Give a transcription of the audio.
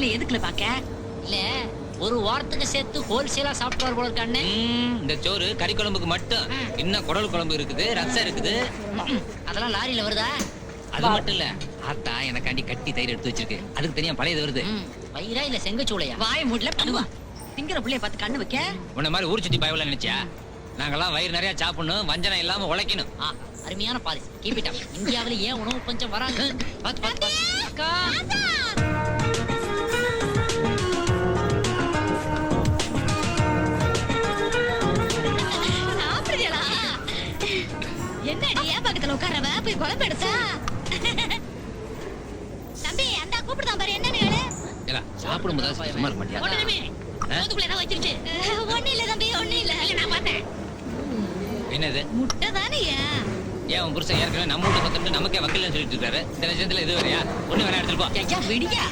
கடையில எதுக்குல பாக்க? இல்ல ஒரு வாரத்துக்கு சேர்த்து ஹோல்சேலா சாப்பிட்டு போல இருக்க அண்ணன். இந்த சோறு கறி குழம்புக்கு மட்டும் இன்னும் குடல் குழம்பு இருக்குது, ரசம் இருக்குது. அதெல்லாம் லாரியில வருதா? அது மட்டும் இல்ல, ஆத்தா எனக்காண்டி கட்டி தயிர் எடுத்து வச்சிருக்கு, அதுக்கு தனியா பழையது வருது. வயிறா இல்ல செங்கச்சூளையா? வாய் மூடல பண்ணுவா. திங்கிற புள்ளைய பார்த்து கண்ணு வைக்க. உன்ன மாதிரி ஊர் சுத்தி பயவல நினைச்சியா? நாங்கெல்லாம் வயிறு நிறைய சாப்பிடணும், வஞ்சனம் இல்லாம உழைக்கணும். அருமையான பாலிசி. Keep it up. இந்தியாவுல ஏன் உணவு பஞ்சம் வராங்க? பாத்து பாத்து அக்கா. என்னடி ஏன் பக்கத்துல உட்காரவ போய் குழம்பு எடுத்தா? தம்பி அந்த கூப்பிடுதான் பாரு, என்னன்னு ಹೇಳು. ஏலா சாப்பிடும் போது சும்மா இருக்க மாட்டியா? ஒண்ணுமே தோதுக்குள்ள ஏதோ வச்சிருச்சு. ஒண்ணு இல்ல தம்பி, ஒண்ணு இல்ல. நான் பார்த்தேன். என்னது முட்டை தானேயா? ஏன் உன் புருஷன் ஏற்கனவே நம்ம வீட்டு பக்கத்துல நமக்கே வக்கீல்னு சொல்லிட்டு இருக்காரு, இந்த விஷயத்துல இது வேறையா? ஒண்ணு வேணா எடுத்துட்டு போ. ஐயா விடியா.